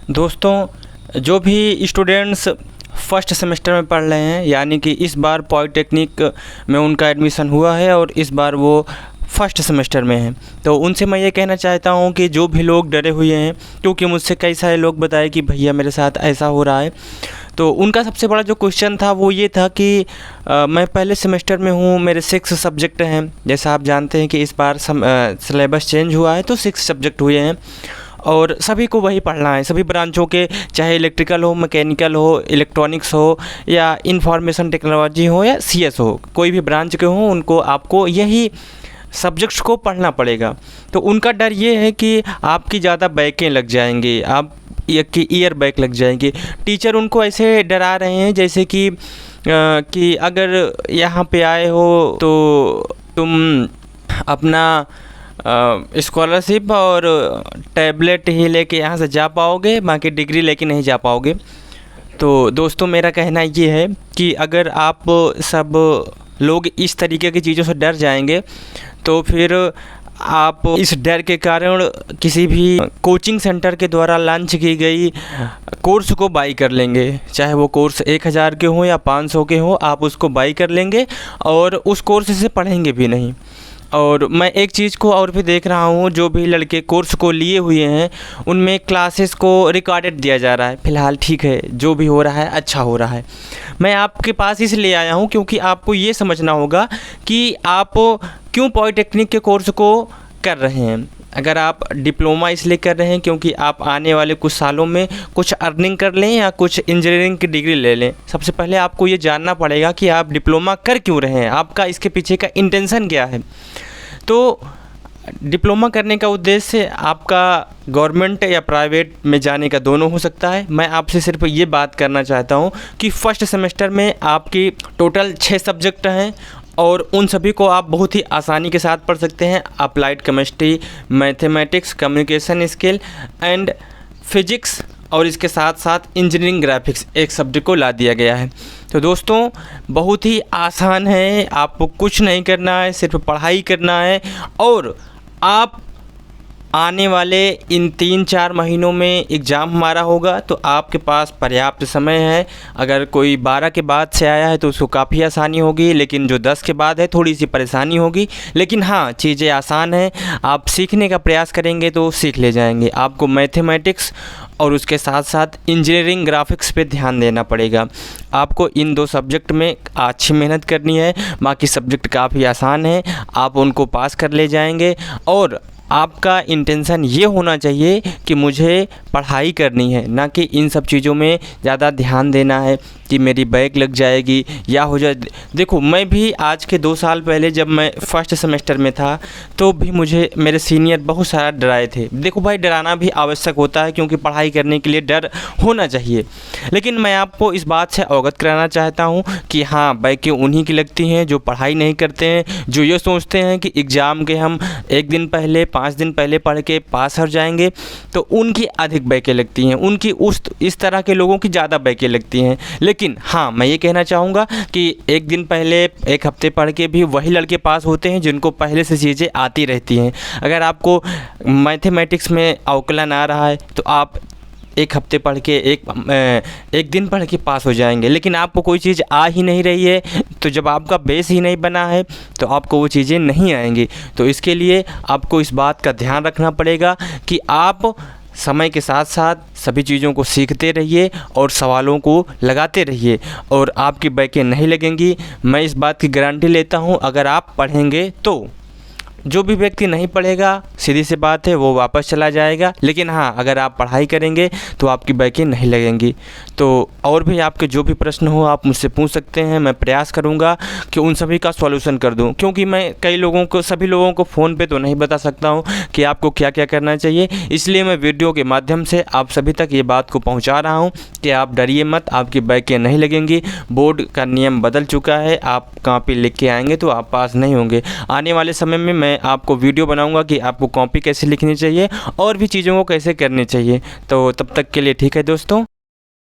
दोस्तों, जो भी स्टूडेंट्स फर्स्ट सेमेस्टर में पढ़ रहे हैं, यानी कि इस बार पॉलिटेक्निक में उनका एडमिशन हुआ है और इस बार वो फर्स्ट सेमेस्टर में हैं, तो उनसे मैं ये कहना चाहता हूँ कि जो भी लोग डरे हुए हैं, क्योंकि मुझसे कई सारे लोग बताए कि भैया मेरे साथ ऐसा हो रहा है, तो उनका सबसे बड़ा जो क्वेश्चन था वो ये था कि मैं पहले सेमेस्टर में हूँ, मेरे 6 सब्जेक्ट हैं। जैसा आप जानते हैं कि इस बार सिलेबस चेंज हुआ है तो 6 सब्जेक्ट हुए हैं और सभी को वही पढ़ना है, सभी ब्रांचों के, चाहे इलेक्ट्रिकल हो, मैकेनिकल हो, इलेक्ट्रॉनिक्स हो या इंफॉर्मेशन टेक्नोलॉजी हो या सीएस हो, कोई भी ब्रांच के हों, उनको आपको यही सब्जेक्ट्स को पढ़ना पड़ेगा। तो उनका डर ये है कि आपकी ज़्यादा बैकें लग जाएंगी, आप की ईयर बैक लग जाएंगी। टीचर उनको ऐसे डरा रहे हैं जैसे कि अगर यहाँ पे आए हो तो तुम अपना स्कॉलरशिप और टैबलेट ही लेके यहाँ से जा पाओगे, बाकी डिग्री लेके नहीं जा पाओगे। तो दोस्तों, मेरा कहना ये है कि अगर आप सब लोग इस तरीके की चीज़ों से डर जाएंगे तो फिर आप इस डर के कारण किसी भी कोचिंग सेंटर के द्वारा लॉन्च की गई कोर्स को बाई कर लेंगे, चाहे वो कोर्स 1000 के हों या 500 के हों, आप उसको बाई कर लेंगे और उस कोर्स से पढ़ेंगे भी नहीं। और मैं एक चीज़ को और भी देख रहा हूँ, जो भी लड़के कोर्स को लिए हुए हैं उनमें क्लासेस को रिकॉर्डेड दिया जा रहा है। फ़िलहाल ठीक है, जो भी हो रहा है अच्छा हो रहा है। मैं आपके पास इसलिए आया हूँ क्योंकि आपको ये समझना होगा कि आप क्यों पॉलिटेक्निक के कोर्स को कर रहे हैं। अगर आप डिप्लोमा इसलिए कर रहे हैं क्योंकि आप आने वाले कुछ सालों में कुछ अर्निंग कर लें या कुछ इंजीनियरिंग की डिग्री ले लें, सबसे पहले आपको ये जानना पड़ेगा कि आप डिप्लोमा कर क्यों रहे हैं, आपका इसके पीछे का इंटेंशन क्या है। तो डिप्लोमा करने का उद्देश्य आपका गवर्नमेंट या प्राइवेट में जाने का दोनों हो सकता है। मैं आपसे सिर्फ ये बात करना चाहता हूँ कि फ़र्स्ट सेमेस्टर में आपकी टोटल 6 सब्जेक्ट हैं और उन सभी को आप बहुत ही आसानी के साथ पढ़ सकते हैं। Applied chemistry, mathematics, communication skill and physics और इसके साथ साथ इंजीनियरिंग ग्राफिक्स एक सब्जेक्ट को ला दिया गया है। तो दोस्तों, बहुत ही आसान है, आपको कुछ नहीं करना है, सिर्फ पढ़ाई करना है और आप आने वाले इन 3-4 महीनों में एग्ज़ाम हमारा होगा तो आपके पास पर्याप्त समय है। अगर कोई 12 के बाद से आया है तो उसको काफ़ी आसानी होगी, लेकिन जो 10 के बाद है थोड़ी सी परेशानी होगी, लेकिन हाँ, चीज़ें आसान हैं। आप सीखने का प्रयास करेंगे तो सीख ले जाएंगे। आपको मैथमेटिक्स और उसके साथ साथ इंजीनियरिंग ग्राफिक्स पे ध्यान देना पड़ेगा। आपको इन 2 सब्जेक्ट में अच्छी मेहनत करनी है, बाकी सब्जेक्ट काफ़ी आसान है, आप उनको पास कर ले जाएंगे। और आपका इंटेंशन ये होना चाहिए कि मुझे पढ़ाई करनी है, ना कि इन सब चीज़ों में ज़्यादा ध्यान देना है कि मेरी बैक लग जाएगी या हो जाए। देखो, मैं भी आज के 2 साल पहले जब मैं फर्स्ट सेमेस्टर में था तो भी मुझे मेरे सीनियर बहुत सारा डराए थे। देखो भाई, डराना भी आवश्यक होता है क्योंकि पढ़ाई करने के लिए डर होना चाहिए, लेकिन मैं आपको इस बात से अवगत कराना चाहता हूँ कि हाँ, बैकें उन्हीं की लगती हैं जो पढ़ाई नहीं करते हैं, जो ये सोचते हैं कि एग्ज़ाम के हम 1 दिन पहले 5 दिन पहले पढ़ के पास हो जाएंगे, तो उनकी अधिक बैकें लगती हैं, उनकी इस तरह के लोगों की ज़्यादा बैकें लगती हैं। लेकिन हाँ, मैं ये कहना चाहूँगा कि 1 दिन पहले 1 हफ्ते पढ़ के भी वही लड़के पास होते हैं जिनको पहले से चीज़ें आती रहती हैं। अगर आपको मैथमेटिक्स में अवकलन आ रहा है तो आप 1 हफ्ते पढ़ के एक दिन पढ़ के पास हो जाएंगे, लेकिन आपको कोई चीज़ आ ही नहीं रही है तो जब आपका बेस ही नहीं बना है तो आपको वो चीज़ें नहीं आएंगी। तो इसके लिए आपको इस बात का ध्यान रखना पड़ेगा कि आप समय के साथ साथ सभी चीज़ों को सीखते रहिए और सवालों को लगाते रहिए और आपकी बैकें नहीं लगेंगी। मैं इस बात की गारंटी लेता हूँ, अगर आप पढ़ेंगे तो। जो भी व्यक्ति नहीं पढ़ेगा, सीधी सी बात है, वो वापस चला जाएगा, लेकिन हाँ, अगर आप पढ़ाई करेंगे तो आपकी बैकें नहीं लगेंगी। तो और भी आपके जो भी प्रश्न हो आप मुझसे पूछ सकते हैं, मैं प्रयास करूँगा कि उन सभी का सॉल्यूशन कर दूँ, क्योंकि मैं सभी लोगों को फ़ोन पे तो नहीं बता सकता हूँ कि आपको क्या क्या करना चाहिए। इसलिए मैं वीडियो के माध्यम से आप सभी तक ये बात को पहुँचा रहा हूँ कि आप डरिए मत, आपकी बैकें नहीं लगेंगी। बोर्ड का नियम बदल चुका है, आप कॉपी लिख के आएँगे तो आप पास नहीं होंगे। आने वाले समय में मैं आपको वीडियो बनाऊंगा कि आपको कॉपी कैसे लिखनी चाहिए और भी चीज़ों को कैसे करनी चाहिए। तो तब तक के लिए ठीक है दोस्तों।